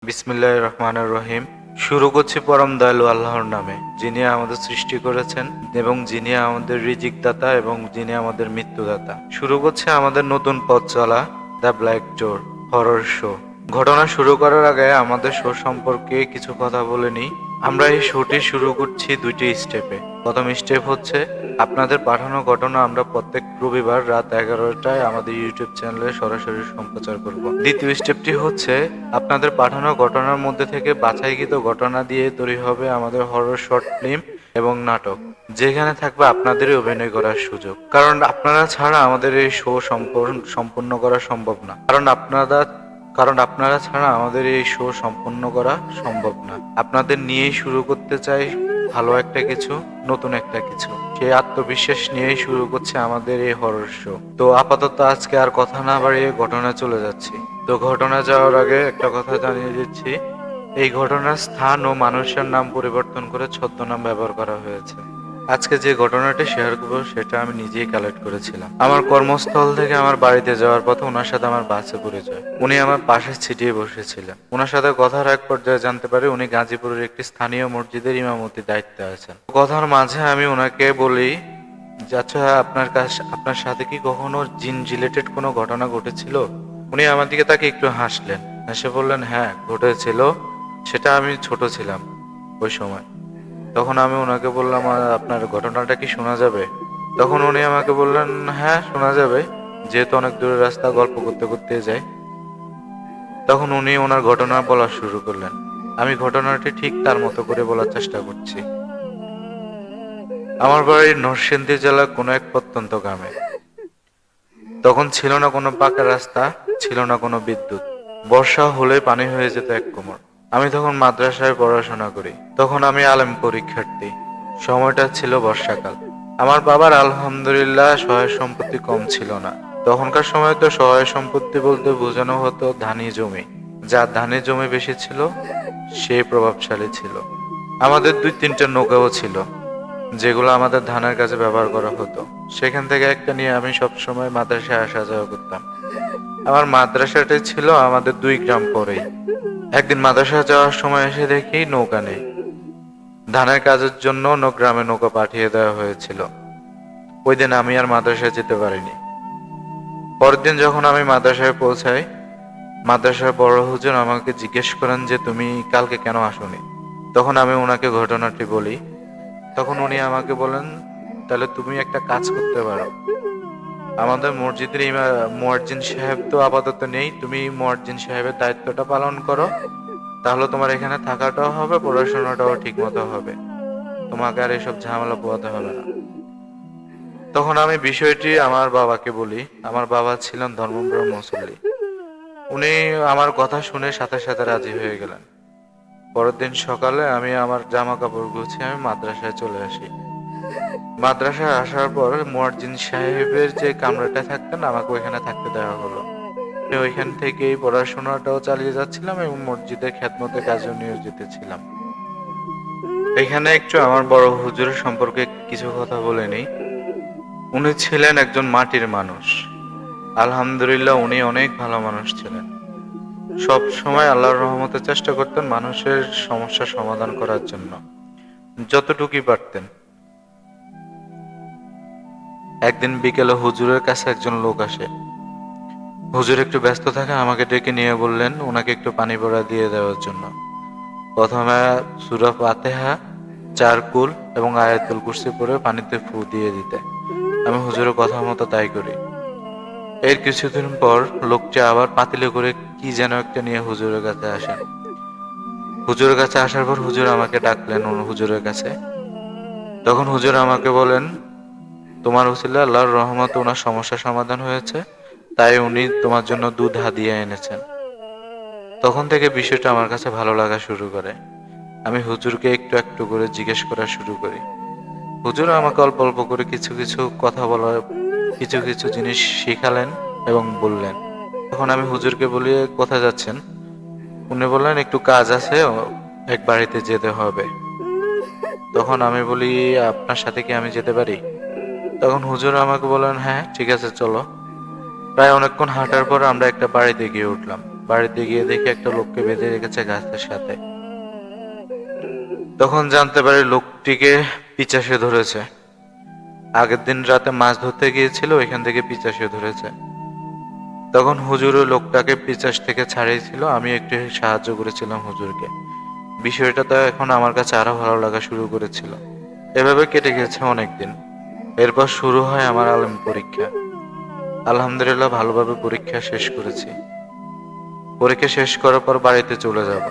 বিসমিল্লাহির রহমানির রহিম। শুরু করছি পরম দয়ালু আল্লাহর নামে, যিনি আমাদের সৃষ্টি করেছেন এবং যিনি আমাদের রিজিক দাতা এবং যিনি আমাদের মৃত্যুদাতা। শুরু করছে আমাদের নতুন পথ চলা, the black door horror show. ঘটনা শুরু করার আগে আমাদের শো সম্পর্কে কিছু কথা বলে নিই। আমরা এই শোটি শুরু করছি দুইটি স্টেপে। প্রথম স্টেপ হচ্ছে আপনাদের পাঠানো ঘটনা আমরা প্রত্যেক রবিবার রাত 11টায় আমাদের ইউটিউব চ্যানেলে সরাসরি সম্প্রচার করব। দ্বিতীয় স্টেপটি হচ্ছে আপনাদের পাঠানো ঘটনার মধ্যে থেকে বাছাইকৃত ঘটনা দিয়ে তৈরি হবে আমাদের হরর শর্ট ফিল্ম এবং নাটক, যেখানে থাকবে আপনাদেরই অভিনয় করার সুযোগ। কারণ আপনারা ছাড়া আমাদের এই শো সম্পূর্ণ করা সম্ভব না। কারণ আপনারা ছাড়া আমাদের এই শো সম্পন্ন করা সম্ভব না। আপনাদের নিয়েই শুরু করতে চাই ভালো একটা কিছু, নতুন একটা কিছু। সেই আত্মবিশ্বাস নিয়েই শুরু করছে আমাদের এই হরর শো। তো আপাতত আজকে আর কথা না বাড়িয়ে ঘটনা চলে যাচ্ছি। তো ঘটনা যাওয়ার আগে একটা কথা জানিয়ে দিচ্ছি, এই ঘটনার স্থান ও মানুষের নাম পরিবর্তন করে ছদ্মনাম ব্যবহার করা হয়েছে। আজকে যে ঘটনাটি শেয়ার করবো সেটা আমি নিজেই কালেক্ট করেছিলাম। আমার কর্মস্থল থেকে আমার বাড়িতে যাওয়ার পথে ওনার সাথে আমার বাসে পরিচয়। উনি আমার পাশে ছিটিয়ে বসেছিলেন। ওনার সাথে কথার এক পর্যায়ে জানতে পারি উনি গাজীপুরের একটি স্থানীয় মসজিদের ইমামতির দায়িত্বে আছেন। কথার মাঝে আমি ওনাকে বলি যে আচ্ছা, আপনার সাথে কি কখনো জিন রিলেটেড কোনো ঘটনা ঘটেছিল? উনি আমার দিকে তাকে একটু হাসলেন, হেসে বললেন হ্যাঁ ঘটেছিল, সেটা আমি ছোট ছিলাম ওই সময়। তখন আমি ওনাকে বললাম আপনার ঘটনাটা কি শোনা যাবে? তখন উনি আমাকে বললেন হ্যাঁ শোনা যাবে, যেহেতু অনেক দূরের রাস্তা গল্প করতে করতে যাই। তখন উনি ওনার ঘটনা বলা শুরু করলেন। আমি ঘটনাটি ঠিক তার মতো করে বলার চেষ্টা করছি। আমার বাড়ি নরসিংদী জেলার কোনো এক প্রত্যন্ত গ্রামে। তখন ছিল না কোনো পাকা রাস্তা, ছিল না কোনো বিদ্যুৎ। বর্ষা হলে পানি হয়ে যেত এক কোমর। আমি তখন মাদ্রাসায় পড়াশোনা করি। তখন আমি আলেম পরীক্ষার্থী। সময়টা ছিল বর্ষাকাল। আমার বাবার আলহামদুলিল্লাহ সহায় সম্পত্তি কম ছিল না। তখনকার সময় তো সহায় সম্পত্তি বলতে বোঝানো হতো ধানি জমি। যার ধানি জমি বেশি ছিল সে প্রভাবশালী ছিল। আমাদের 2-3টে নৌকাও ছিল, যেগুলো আমাদের ধানের কাজে ব্যবহার করা হতো। সেখান থেকে একটা নিয়ে আমি সবসময় মাদ্রাসায় আসা যাওয়া করতাম। আমার মাদ্রাসাটা ছিল আমাদের 2 গ্রাম পরেই। একদিন মাদ্রাসায় যাওয়ার সময় এসে দেখি নৌকা নেই। ধানের কাজের জন্য গ্রামে নৌকা পাঠিয়ে দেওয়া হয়েছিল। ওই দিন আমি আর মাদ্রাসায় যেতে পারিনি। পরের দিন যখন আমি মাদ্রাসায় পৌঁছাই, মাদ্রাসার বড় হুজুর আমাকে জিজ্ঞেস করেন যে তুমি কালকে কেন আসোনি। তখন আমি ওনাকে ঘটনাটি বলি। তখন উনি আমাকে বলেন তাহলে তুমি একটা কাজ করতে পারো, আমাদের মসজিদের মুয়াজ্জিন সাহেব তো আপাতত নেই, তুমি মুয়াজ্জিন সাহেবের দায়িত্বটা পালন করো, তাহলে তোমার এখানে থাকাটাও হবে, পড়াশোনাটাও ঠিক মতো হবে, তোমাকে আর এসব ঝামেলা পোহাতে হবে না। তখন আমি বিষয়টি আমার বাবাকে বলি। আমার বাবা ছিলেন ধর্মপ্রাণ মুসল্লি। উনি আমার কথা শুনে সাথে সাথে রাজি হয়ে গেলেন। পরের দিন সকালে আমি আমার জামা কাপড় গুছিয়ে আমি মাদ্রাসায় চলে আসি। মাদ্রাসায় আসার পর মুয়াজ্জিন সাহেবের যে কামরাটা থাকতেন আমাকে ওইখানে থাকতে দেওয়া হলো। আমি ওইখান থেকেই পড়াশোনাটাও চালিয়ে যাচ্ছিলাম এবং মসজিদের খেদমতে কাজেও নিয়োজিত ছিলাম। এখানে একটু আমার বড় হুজুরের সম্পর্কে কিছু কথা বলে নিই। উনি ছিলেন একজন মাটির মানুষ। আলহামদুলিল্লাহ উনি অনেক ভালো মানুষ ছিলেন। সব সময় আল্লাহর রহমতে চেষ্টা করতেন মানুষের সমস্যার সমাধান করার জন্য যতটুকুই পারতেন। একদিন বিকেলে হুজুরের কাছে একজন লোক আসে। হুজুর একটু ব্যস্ত থাকে, আমাকে ডেকে নিয়ে বললেন ওনাকে একটু পানি ভরা দিয়ে দেওয়ার জন্য। প্রথমে সূরা ফাতিহা, 4 কুল এবং আয়াতুল কুরসি পড়ে পানিতে ফু দিয়ে দিতে। আমি হুজুরের কথা মতো তাই করি। এর কিছুদিন পর লোকটি আবার পাতিলে করে কি যেন একটা নিয়ে হুজুরের কাছে আসেন। হুজুরের কাছে আসার পর হুজুর আমাকে ডাকলেন হুজুরের কাছে। তখন হুজুর আমাকে বলেন তোমার উসিলায় আল্লাহর রহমতে ওনার সমস্যার সমাধান হয়েছে, তাই উনি তোমার জন্য দুধ হাদিয়া এনেছেন। তখন থেকে বিষয়টা আমার কাছে ভালো লাগা শুরু করে। আমি হুজুরকে একটু একটু করে জিজ্ঞেস করা শুরু করি। হুজুর আমাকে অল্প অল্প করে কিছু কিছু কথা বলার, কিছু কিছু জিনিস শিখালেন এবং বললেন। তখন আমি হুজুরকে বলি কোথায় যাচ্ছেন? উনি বললেন একটু কাজ আছে, এক বাড়িতে যেতে হবে। তখন আমি বলি আপনার সাথে কি আমি যেতে পারি? তখন হুজুর আমাকে বললেন হ্যাঁ ঠিক আছে চলো। প্রায় অনেকক্ষণ হাঁটার পর আমরা একটা বাড়িতে গিয়ে উঠলাম। বাড়িতে গিয়ে দেখি একটা লোককে বেঁধে রেখেছে গাছের সাথে। তখন জানতে পারি লোকটিকে পিচাসে ধরেছে। আগের দিন রাতে মাছ ধরতে গিয়েছিল, ওইখান থেকে পিচাসে ধরেছে। তখন হুজুর ওই লোকটাকে পিচাস থেকে ছাড়িয়েছিল, আমি একটু সাহায্য করেছিলাম হুজুরকে। বিষয়টা তো এখন আমার কাছে আরো ভালো লাগা শুরু করেছিল। এভাবে কেটে গেছে অনেকদিন। এরপর শুরু হয় আমার আলেম পরীক্ষা। আলহামদুলিল্লাহ ভালোভাবে পরীক্ষা শেষ করেছি। পরীক্ষা শেষ করার পর বাড়িতে চলে যাব।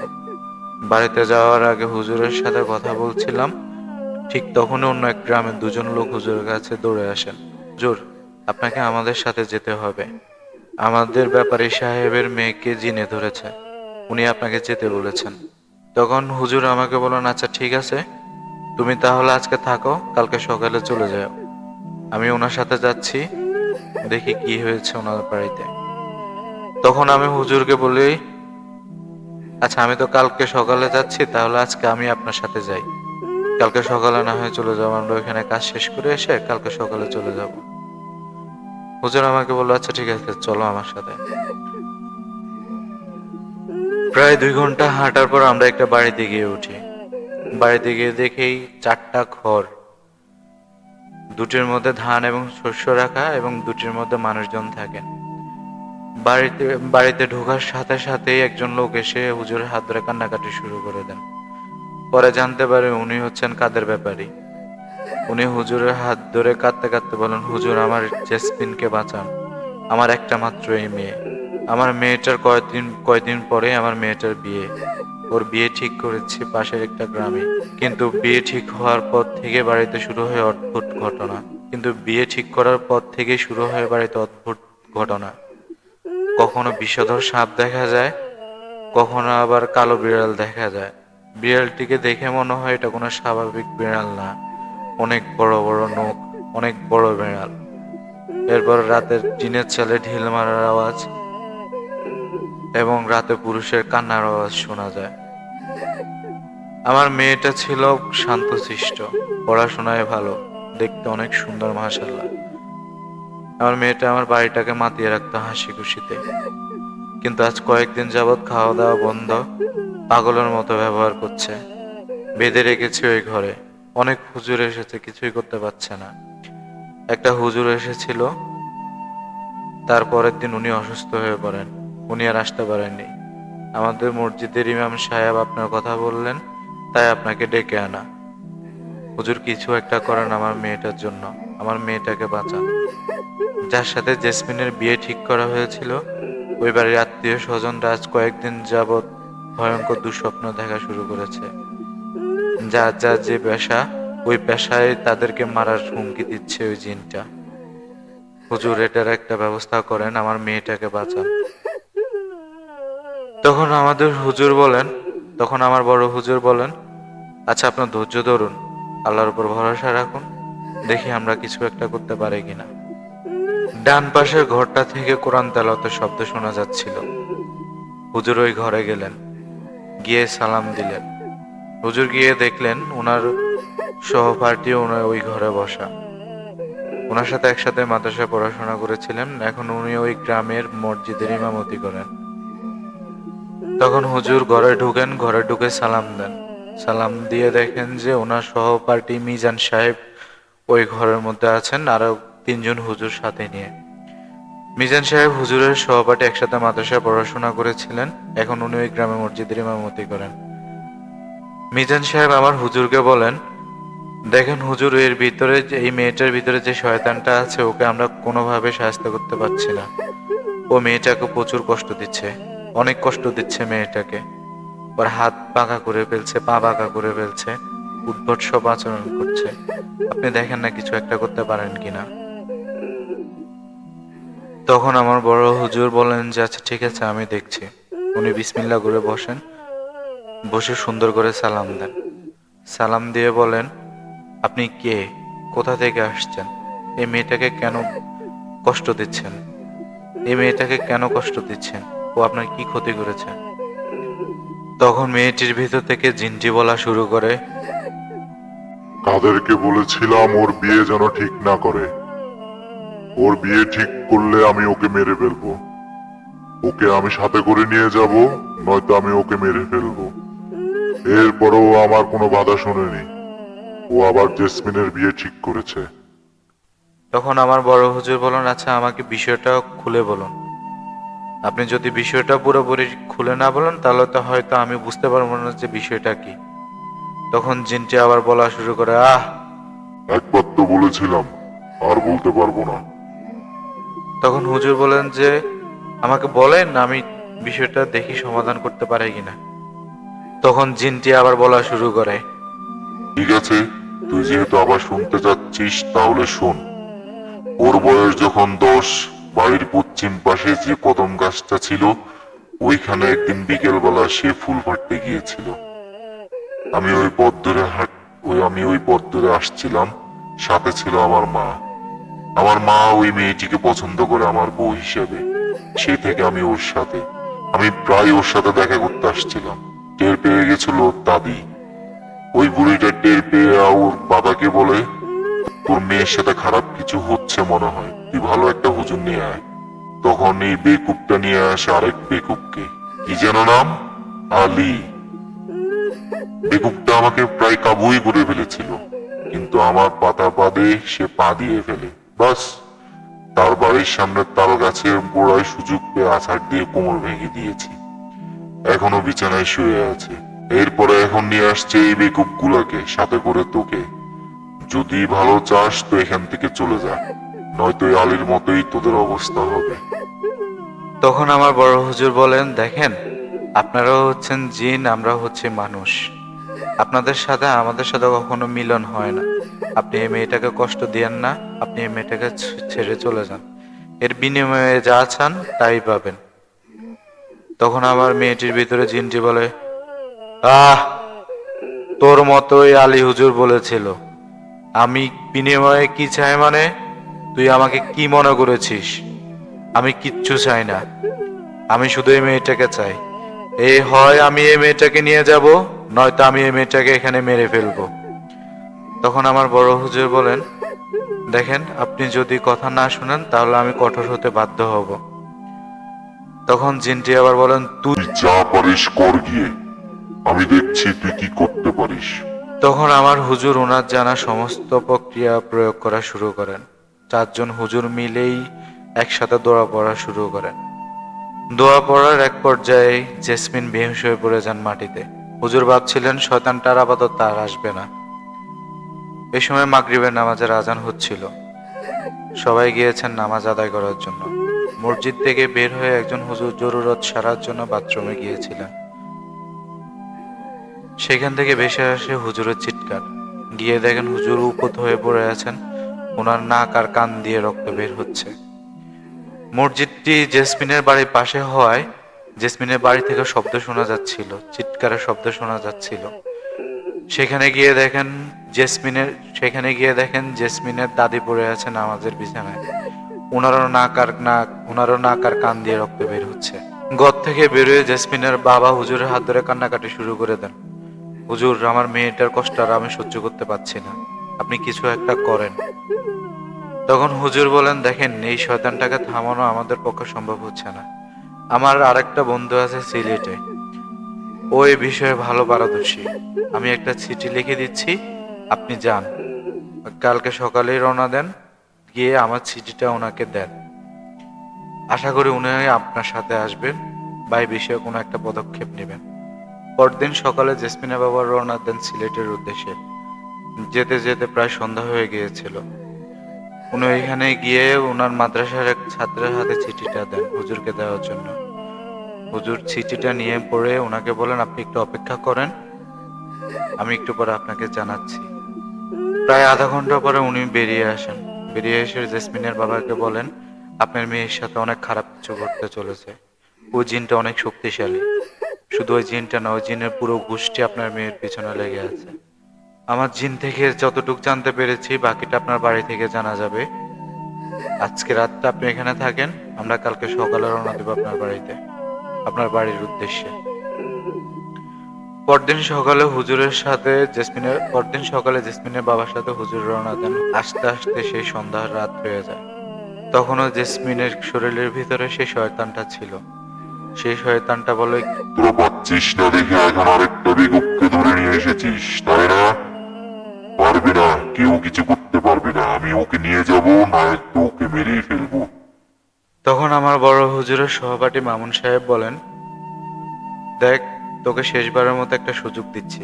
বাড়িতে যাওয়ার আগে হুজুরের সাথে কথা বলছিলাম, ঠিক তখনই অন্য এক গ্রামের দুজন লোক হুজুরের কাছে দৌড়ে আসেন। হুজুর, আপনাকে আমাদের সাথে যেতে হবে। আমাদের ব্যাপারী সাহেবের মেয়েকে জিনে ধরেছে, উনি আপনাকে যেতে বলেছেন। তখন হুজুর আমাকে বলেন, আচ্ছা ঠিক আছে, তুমি তাহলে আজকে থাকো, কালকে সকালে চলে যাও। আমি ওনার সাথে যাচ্ছি, দেখি কি হয়েছে ওনার বাড়িতে। তখন আমি হুজুরকে বলি, আচ্ছা আমি তো কালকে সকালে যাচ্ছি, তাহলে আজকে আমি আপনার সাথে যাই। কালকে সকালে না হয় চলে যাবো, আমরা ওইখানে কাজ শেষ করে এসে কালকে সকালে চলে যাব। হুজুর আমাকে বললো, আচ্ছা ঠিক আছে, চলো আমার সাথে। প্রায় 2 ঘন্টা হাঁটার পর আমরা একটা বাড়িতে গিয়ে উঠি। বাড়িতে গিয়ে দেখি 4টা ঘর, দুটির মধ্যে ধান এবং শস্য রাখা এবং দুটির মধ্যে মানুষজন থাকেন। বাড়িতে বাড়িতে ঢোকার সাথে সাথেই একজন লোক এসে হুজুরের হাত ধরে কান্নাকাটি শুরু করে দেন। পরে জানতে পারে উনি হচ্ছেন কাদের ব্যাপারী। উনি হুজুরের হাত ধরে কাঁদতে কাঁদতে বলেন, হুজুর আমার জেসমিনকে বাঁচান, আমার একটা মাত্র এই মেয়ে। আমার মেয়েটার কয়দিন পরে আমার মেয়েটার বিয়ে। ওর বিয়ে ঠিক করেছি পাশের একটা গ্রামে। কিন্তু বিয়ে ঠিক হওয়ার পর থেকে বাড়িতে শুরু হয় অদ্ভুত ঘটনা। কিন্তু বিয়ে ঠিক করার পর থেকে শুরু হয় বাড়িতে অদ্ভুত ঘটনা। কখনো বিষধর সাপ দেখা যায়, কখনো আবার কালো বিড়াল দেখা যায়। বিড়ালটিকে দেখে মনে হয় এটা কোনো স্বাভাবিক বিড়াল না, অনেক বড় বড় নখ, অনেক বড় বিড়াল। এরপর রাতের টিনের চালে ঢিল মারার আওয়াজ এবং রাতে পুরুষের কান্নার আওয়াজ শোনা যায়। আমার মেয়েটা ছিল শান্তশিষ্ট, পড়াশোনায় ভালো, দেখতে অনেক সুন্দর মাশাআল্লাহ। আমার মেয়েটা আমার বাড়িটাকে মাতিয়ে রাখতো হাসি খুশিতে। কিন্তু আজ কয়েকদিন যাবৎ খাওয়া দাওয়া বন্ধ, পাগলের মতো ব্যবহার করছে। বেঁধে রেখেছি ওই ঘরে। অনেক হুজুর এসেছে, কিছুই করতে পারছে না। একটা হুজুর এসেছিল, তার পরের দিন উনি অসুস্থ হয়ে পড়েন, উনি আর আসতে পারেননি। আমাদের মসজিদের ইমাম সাহেব আপনার কথা বললেন, তাই আপনাকে ডেকে আনা। হুজুর কিছু একটা করেন আমার মেয়েটার জন্য, আমার মেয়েটাকে বাঁচান। যার সাথে জেসমিনের বিয়ে ঠিক করা হয়েছিল, ওই বাড়ির আত্মীয় স্বজনরা আজ কয়েকদিন যাবৎ ভয়ঙ্কর দুঃস্বপ্ন দেখা শুরু করেছে। যার যার যে পেশা, ওই পেশায় তাদেরকে মারার হুমকি দিচ্ছে ওই জিনটা। হুজুর এটার একটা ব্যবস্থা করেন, আমার মেয়েটাকে বাঁচান। তখন আমাদের হুজুর বলেন, তখন আমার বড় হুজুর বলেন, আচ্ছা আপনার ধৈর্য ধরুন, আল্লাহর উপর ভরসা রাখুন, দেখি আমরা কিছু একটা করতে পারি কিনা। ডান পাশের ঘরটা থেকে কোরআন তেলাওয়াতের শব্দ শোনা যাচ্ছিল। হুজুর ওই ঘরে গেলেন, গিয়ে সালাম দিলেন। হুজুর গিয়ে দেখলেন ওনার সহপাঠী ওনার ওই ঘরে বসা। ওনার সাথে একসাথে মাদ্রাসায় পড়াশোনা করেছিলেন, এখন উনি ওই গ্রামের মসজিদের ইমামতি করেন। তখন হুজুর ঘরে ঢুকেন, ঘরে ঢুকে সালাম দেন। সালাম দিয়ে দেখেন যে ওনার সহপাঠী মিজান সাহেব ওই ঘরের মধ্যে আছেন, আরো 3জন হুজুর সাথে নিয়ে। মিজান সাহেব হুজুরের সহপাঠী, একসাথে মাদ্রাসায় পড়াশোনা করেছিলেন, এখন উনি ওই গ্রামে মসজিদের ইমামতি করেন। মিজান সাহেব আমার হুজুরকে বলেন, দেখেন হুজুর, এর ভিতরে এই মেয়েটার ভিতরে যে শয়তানটা আছে, ওকে আমরা কোনোভাবে সাহায্য করতে পারছি না। ও মেয়েটাকে প্রচুর কষ্ট দিচ্ছে, অনেক কষ্ট দিচ্ছে মেয়েটাকে। ওর হাত বাঁকা করে ফেলছে, পা বাঁকা করে ফেলছে, উদ্ভট সব আচরণ করছে। আপনি দেখেন না কিছু একটা করতে পারেন কিনা। তখন আমার বড় হুজুর বলেন যে আচ্ছা ঠিক আছে, আমি দেখছি। উনি বিসমিল্লাহ করে বসেন, বসে সুন্দর করে সালাম দেন। সালাম দিয়ে বলেন, আপনি কে, কোথা থেকে আসছেন, এই মেয়েটাকে কেন কষ্ট দিচ্ছেন, এই মেয়েটাকে কেন কষ্ট দিচ্ছেন, ও আপনার কি ক্ষতি করেছে? তখন মেয়েটির ভিতর থেকে জিনটি বলা শুরু করে, তাদেরকে বলেছিলাম ওর বিয়ে যেন ঠিক না করে। ওর বিয়ে ঠিক করলে আমি ওকে মেরে ফেলবো। ওকে আমি সাথে করে নিয়ে যাব, নয়তো আমি ওকে মেরে ফেলবো। এরপরও ও আমার কোনো বাধা শোনেনি। ও আবার জেসমিনের বিয়ে ঠিক করেছে। তখন আমার বড় হুজুর বললেন, আচ্ছা আমাকে বিষয়টা খুলে বলুন। আপনি যদি বিষয়টা পুরোপুরি খুলে না বলেন তাহলে তো হয়তো আমি বুঝতে পারবো না যে বিষয়টা কি। তখন জিনটি আবার বলা শুরু করে, একবার তো বলেছিলাম, আর বলতে পারবো না। তখন হুজুর বলেন যে আমাকে বলেন, আমি বিষয়টা দেখি সমাধান করতে পারি কিনা। তখন জিনটি আবার বলা শুরু করে, ঠিক আছে, তুই যেহেতু আবার শুনতে চাচ্ছিস তাহলে শোন। ওর বয়স যখন 10, বাড়ির পশ্চিম পাশে যে কদম গাছটা ছিল ওইখানে একদিন বিকেলবেলা সে ফুল ফাটতে গিয়েছিল। আমি ওই পথ ধরে আমি ওই পথ ধরে আসছিলাম, সাথে ছিল আমার মা। আমার মা ওই মেয়েটিকে পছন্দ করে আমার বউ হিসেবে। সে থেকে আমি ওর সাথে, আমি প্রায় ওর সাথে দেখা করতে আসছিলাম। টের পেয়ে গেছিল ওর দাদি। ওই বুড়িটা টের পেয়ে ওর বাবাকে বলে, তোর মেয়ের সাথে খারাপ কিছু হচ্ছে মনে হয়, তুই ভালো একটা হুজুর নিয়ে আয়। তখন এই বেকুবটা নিয়ে আসে আরেক বেকুবকে, কি যেন নাম, আলী। বেকুবটা আমাকে প্রায় কাবুই করে ফেলেছিল, কিন্তু আমার পাতা বাদে সে পা দিয়ে ফেলে। বাস, তার বাড়ির সামনে তাল গাছের গোড়ায় সুযোগ পেয়ে আছাড় দিয়ে কোমর ভেঙে দিয়েছি। এখনো বিছানায় শুয়ে আছে। এরপরে এখন নিয়ে আসছে এই বেকুব গুলাকে সাথে করে তোকে। যদি ভালো চাস তো এখান থেকে চলে যা, নয়তো এই আলীর মতোই তোদের অবস্থা হবে। তখন আমার বড় হুজুর বলেন, দেখেন আপনারাও হচ্ছেন জিন, আমরা হচ্ছে মানুষ। আপনাদের সাথে আমাদের সাথে কখনো মিলন হয় না। আপনি এই মেয়েটাকে কষ্ট দিয়েন না, আপনি এই মেয়েটাকে ছেড়ে চলে যান। এর বিনিময়ে যা চান তাই পাবেন। তখন আমার মেয়েটির ভিতরে জিনটি বলে, আহ তোর মতোই আলী হুজুর বলেছিল। আমি বিনিময়ে কি চাই মানে? তুই আমাকে কি মনে করেছিস? আমি কিচ্ছু চাই না, আমি শুধু এই মেয়েটাকে চাই। হয় আমি এই মেয়েটাকে নিয়ে যাব, নয়তো আমি এই মেয়েটাকে এখানে মেরে ফেলবো। তখন আমার বড় হুজুর বলেন, দেখেন আপনি যদি কথা না শুনেন তাহলে আমি কঠোর হতে বাধ্য হব। তখন জিনটি আবার বলেন, তুই। তুই যা পারিস কর গিয়ে, আমি দেখছি তুই কি করতে পারিস। তখন আমার হুজুর ওনার জানা সমস্ত প্রক্রিয়া প্রয়োগ করা শুরু করেন। 4 জন হুজুর মিলেই একসাথে দোয়া পড়া শুরু করেন। দোয়া পড়ার এক পর্যায়ে জেসমিন বেহুশ হয়ে পড়ে যান মাটিতে। হুজুর ভাবছিলেন শয়তানটার আপাতত আর আসবে না। এই সময় মাগরিবের নামাজের আজান হচ্ছিল। সবাই গিয়েছেন নামাজ আদায় করার জন্য। মসজিদ থেকে বের হয়ে একজন হুজুর জরুরত সারার জন্য বাথরুমে গিয়েছিলেন। সেখান থেকে ভেসে আসে হুজুরের চিৎকার। গিয়ে দেখেন হুজুর উপত হয়ে পড়ে আছেন, ওনার নাক আর কান দিয়ে রক্ত বের হচ্ছে। মসজিদটি জেসমিনের বাড়ির পাশে হওয়ায় জেসমিনের বাড়ি থেকে শব্দ শোনা যাচ্ছিল, চিৎকারের শব্দ শোনা যাচ্ছিল। সেখানে গিয়ে দেখেন জেসমিনের দাদি পড়ে আছে নামাজের বিছানায়। ওনারও নাক আর কান দিয়ে রক্ত বের হচ্ছে। ঘর থেকে বেরোয় জেসমিনের বাবা হুজুরের হাত ধরে কান্নাকাটি শুরু করে দেন। হুজুর, আমার মেয়েটার কষ্ট আর আমি সহ্য করতে পারছি না, আপনি কিছু একটা করেন। তখন হুজুর বলেন, দেখেন এই শয়তানটাকে থামানো আমাদের পক্ষে সম্ভব হচ্ছে না। আমার আরেকটা বন্ধু আছে সিলেটে, ও এই বিষয়ে ভালো পারদর্শী। আমি একটা চিঠি লিখে দিচ্ছি, আপনি যান, কালকে সকালেই রওনা দেন, গিয়ে আমার চিঠিটা ওনাকে দেন। আশা করি উনি আপনার সাথে আসবেন বা এই বিষয়ে কোনো একটা পদক্ষেপ নেবেন। পরদিন সকালে জেসমিনের বাবা রওনা দেন সিলেটের উদ্দেশ্যে। যেতে যেতে প্রায় সন্ধ্যা হয়ে গিয়েছিল। উনি ওইখানে গিয়ে ওনার মাদ্রাসার এক ছাত্রের হাতে চিঠিটা দেন হুজুরকে দেওয়ার জন্য। হুজুর চিঠিটা নিয়ে পড়ে ওনাকে বলেন, আপনি একটু অপেক্ষা করেন, আমি একটু পরে আপনাকে জানাচ্ছি। প্রায় আধা ঘন্টা পরে উনি বেরিয়ে আসেন। বেরিয়ে এসে জেসমিনের বাবাকে বলেন, আপনার মেয়ের সাথে অনেক খারাপ কিছু ঘটতে চলেছে। ওই জিনটা অনেক শক্তিশালী। শুধু ওই জিনটা না, ওই জিনের পুরো গোষ্ঠী আপনার মেয়ের পিছনে লেগে আছে। আমার জিন থেকে যতটুকু জানতে পেরেছি বাকিটা আপনার বাড়ি থেকে জানা যাবে। আজকে রাতটা আপনি এখানে থাকেন, আমরা কালকে সকালে রওনা দেব আপনার বাড়ির উদ্দেশ্যে। পরদিন সকালে জেসমিনের বাবার সাথে হুজুর রওনা দেন। আস্তে আস্তে সেই সন্ধ্যার রাত হয়ে যায়। তখনও জেসমিনের শরীরের ভিতরে সেই শয়তানটা ছিল। সেই শয়তানটা বলে, তোরা পাচ্ছিস না দেখে এখন আরেকটা বেকুবকে ধরে নিয়ে এসেছিস, তাই না? পারবি না, কেউ কিছু করতে পারবে না। আমি ওকে নিয়ে যাব, না একটু ওকে মেরেই ফেলবো। তখন আমার বড় হুজুরের সহপাঠী মামুন সাহেব বলেন, দেখ, তোকে শেষবারের মতো একটা সুযোগ দিচ্ছি।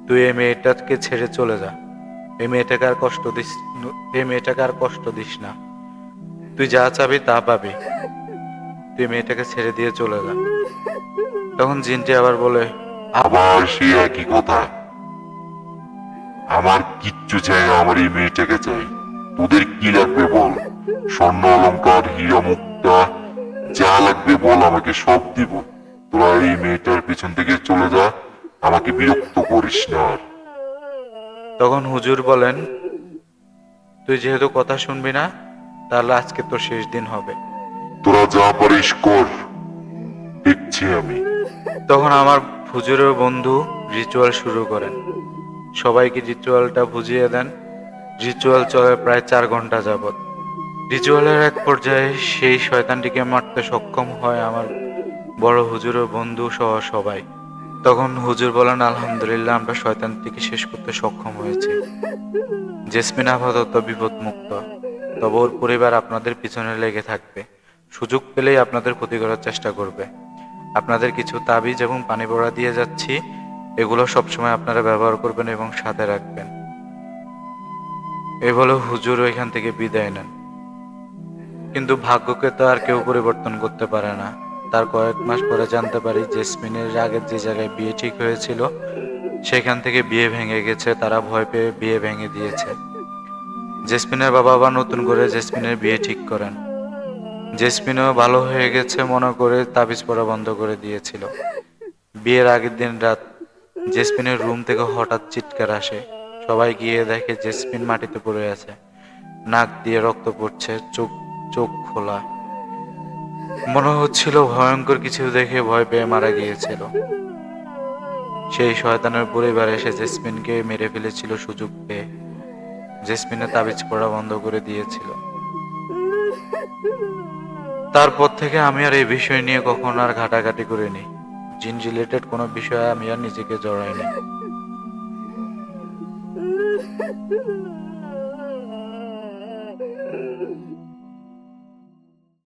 তুই এই মেয়েটাকে ছেড়ে চলে যা। এই মেয়েটাকে আর কষ্ট দিস না। তুই যা চাবি তা পাবি। তুই মেয়েটাকে ছেড়ে দিয়ে চলে যা। তখন জিনটি আবার বলে, আবার সেই একই কথা। আমার কিচ্ছু চাই না, আমার এই মেয়েটাকে চাই। তোদের কি লাগবে বল, স্বর্ণ অলংকার, হীরা মুক্তা, যা লাগবে বল, আমাকে সব দিব। তোরা এই মেয়েটার পিছন থেকে চলে যা, আমাকে বিরক্ত করিস না আর। তখন হুজুর বলেন, তুই যেহেতু কথা শুনবি না, তাহলে আজকে তোর শেষ দিন হবে। তোরা যা পারিস কর, দেখছি আমি। তখন আমার হুজুরের বন্ধু রিচুয়াল শুরু করেন। সবাইকে রিচুয়ালটা বুঝিয়ে দেন। রিচুয়াল চলে প্রায় 4 ঘন্টা যাবত। রিচুয়ালের এক পর্যায়ে সেই শয়তানটিকে মারতে সক্ষম হয় আমার বড় হুজুরের বন্ধু সহ সবাই। তখন হুজুর বলেন, আলহামদুলিল্লাহ, আমরা শয়তানটিকে শেষ করতে সক্ষম হয়েছি। জেসমিন আপাতত বিপদ মুক্ত, তবে ওর পরিবার আপনাদের পিছনে লেগে থাকবে। সুযোগ পেলেই আপনাদের ক্ষতি করার চেষ্টা করবে। আপনাদের কিছু তাবিজ এবং পানি পড়া দিয়ে যাচ্ছি, এগুলো সবসময় আপনারা ব্যবহার করবেন এবং সাথে রাখবেন। এই বলে হুজুর ওইখান থেকে বিদায় নেন। কিন্তু ভাগ্যকে তো আর কেউ পরিবর্তন করতে পারে না। তার কয়েক মাস পরে জানতে পারি জেসমিনের আগের যে জায়গায় বিয়ে ঠিক হয়েছিল সেখান থেকে বিয়ে ভেঙে গেছে। তারা ভয় পেয়ে বিয়ে ভেঙে দিয়েছে। জেসমিনের বাবা আবার নতুন করে জেসমিনের বিয়ে ঠিক করেন। জেসমিনও ভালো হয়ে গেছে মনে করে তাবিজ পড়া বন্ধ করে দিয়েছিল। বিয়ের আগের দিন রাত জেসমিনের রুম থেকে হঠাৎ চিৎকার আসে। সবাই গিয়ে দেখে জেসমিন মাটিতে পড়ে আছে, নাক দিয়ে রক্ত পড়ছে, চোখ চোখ খোলা। মনে হচ্ছিল ভয়ঙ্কর কিছু দেখে ভয় পেয়ে মারা গিয়েছিল। সেই শয়তানের পরিবার এসে জেসমিনকে মেরে ফেলেছিল সুযোগ পেয়ে। জেসমিনের তাবিজ পড়া বন্ধ করে দিয়েছিল। তারপর থেকে আমি আর এই বিষয় নিয়ে কখনো আর ঘাটাঘাটি করিনি। জিন রিলেটেড কোনো বিষয়ে আমি আর নিজেকে জড়াইনি।